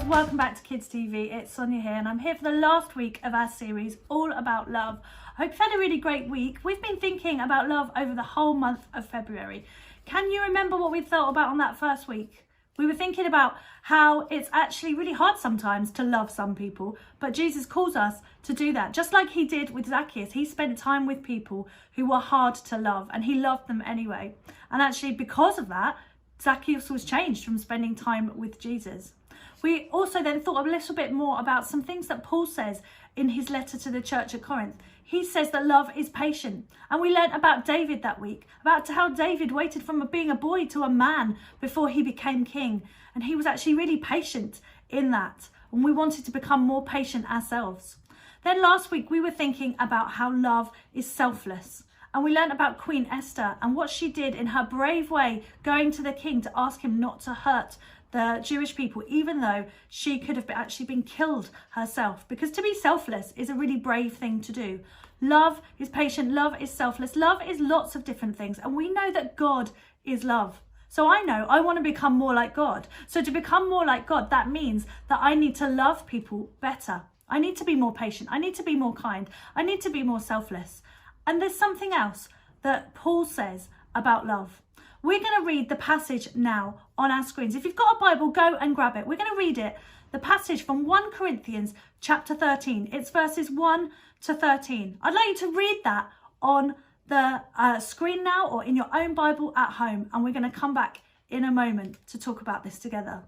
welcome back to KidsTV. It's Sonia here and I'm here for the last week of our series all about love. I hope you've had a really great week. We've been thinking about love over the whole month of February. Can you remember what we thought about on that first week? We were thinking about how it's actually really hard sometimes to love some people, but Jesus calls us to do that. Just like he did with Zacchaeus, he spent time with people who were hard to love and he loved them anyway. And actually because of that, Zacchaeus was changed from spending time with Jesus. We also then thought a little bit more about some things that Paul says in his letter to the church at Corinth. He says that love is patient. And we learned about David that week, about how David waited from being a boy to a man before he became king. And he was actually really patient in that. And we wanted to become more patient ourselves. Then last week we were thinking about how love is selfless. And we learned about Queen Esther and what she did in her brave way, going to the king to ask him not to hurt the Jewish people, even though she could have actually been killed herself. Because to be selfless is a really brave thing to do. Love is patient, love is selfless, love is lots of different things. And we know that God is love. So I know I want to become more like God. So to become more like God, that means that I need to love people better. I need to be more patient. I need to be more kind. I need to be more selfless. And there's something else that Paul says about love. We're going to read the passage now on our screens. If you've got a Bible, go and grab it. We're going to read it. The passage from 1 Corinthians chapter 13. It's verses 1 to 13. I'd like you to read that on the screen now or in your own Bible at home. And we're going to come back in a moment to talk about this together.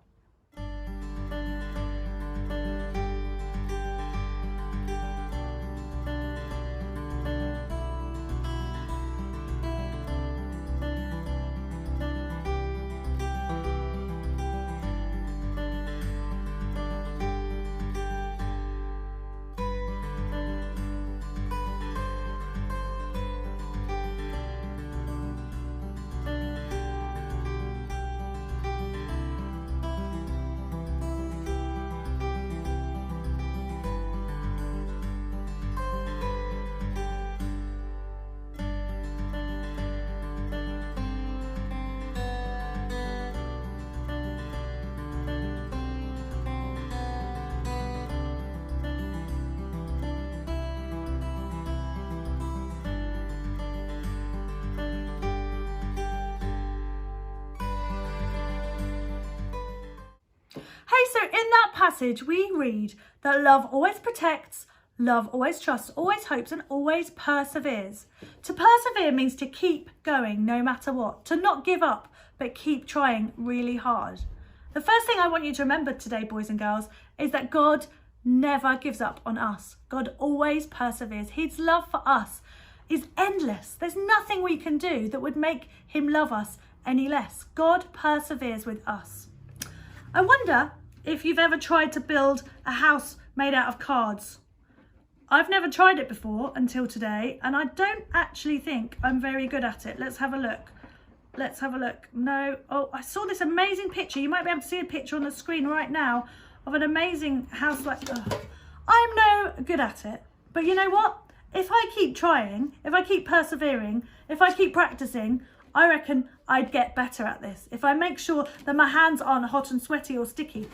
So in that passage, we read that love always protects, love always trusts, always hopes, and always perseveres. To persevere means to keep going no matter what, to not give up, but keep trying really hard. The first thing I want you to remember today, boys and girls, is that God never gives up on us. God always perseveres. His love for us is endless. There's nothing we can do that would make him love us any less. God perseveres with us. I wonder if you've ever tried to build a house made out of cards. I've never tried it before until today, and I don't actually think I'm very good at it. Let's have a look. Let's have a look. No, oh, I saw this amazing picture. You might be able to see a picture on the screen right now of an amazing house like that. I'm no good at it, but you know what? If I keep trying, if I keep persevering, if I keep practicing, I reckon I'd get better at this. If I make sure that my hands aren't hot and sweaty or sticky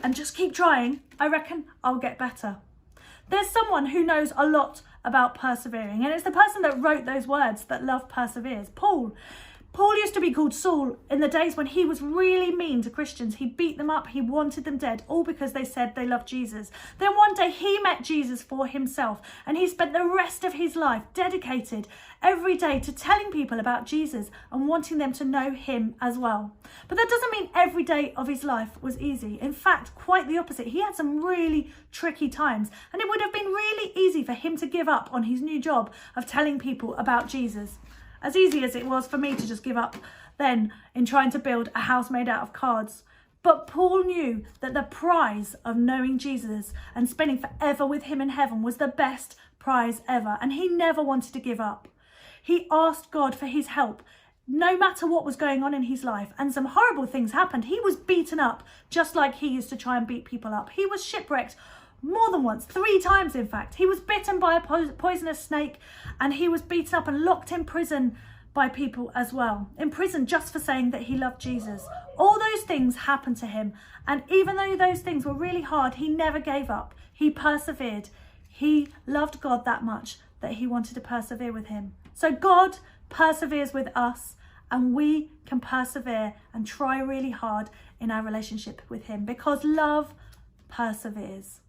and just keep trying, I reckon I'll get better. There's someone who knows a lot about persevering, and it's the person that wrote those words that love perseveres, Paul. Paul used to be called Saul in the days when he was really mean to Christians. He beat them up, he wanted them dead, all because they said they loved Jesus. Then one day he met Jesus for himself, and he spent the rest of his life dedicated every day to telling people about Jesus and wanting them to know him as well. But that doesn't mean every day of his life was easy. In fact, quite the opposite. He had some really tricky times, and it would have been really easy for him to give up on his new job of telling people about Jesus. As easy as it was for me to just give up then in trying to build a house made out of cards. But Paul knew that the prize of knowing Jesus and spending forever with him in heaven was the best prize ever. And he never wanted to give up. He asked God for his help, no matter what was going on in his life. And some horrible things happened. He was beaten up just like he used to try and beat people up. He was shipwrecked more than once, 3 times in fact. He was bitten by a poisonous snake, and he was beaten up and locked in prison by people as well, in prison just for saying that he loved Jesus. All those things happened to him, and even though those things were really hard, he never gave up. He persevered. He loved God that much that he wanted to persevere with him. So God perseveres with us, and we can persevere and try really hard in our relationship with him, because love perseveres.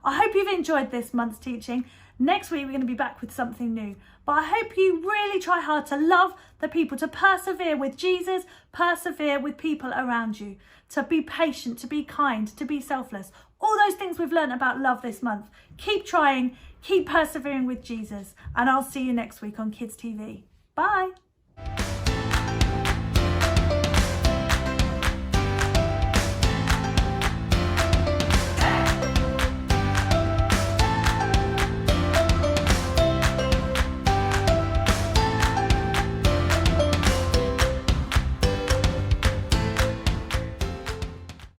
I hope you've enjoyed this month's teaching. Next week, we're going to be back with something new. But I hope you really try hard to love the people, to persevere with Jesus, persevere with people around you, to be patient, to be kind, to be selfless. All those things we've learned about love this month. Keep trying, keep persevering with Jesus. And I'll see you next week on Kids TV. Bye.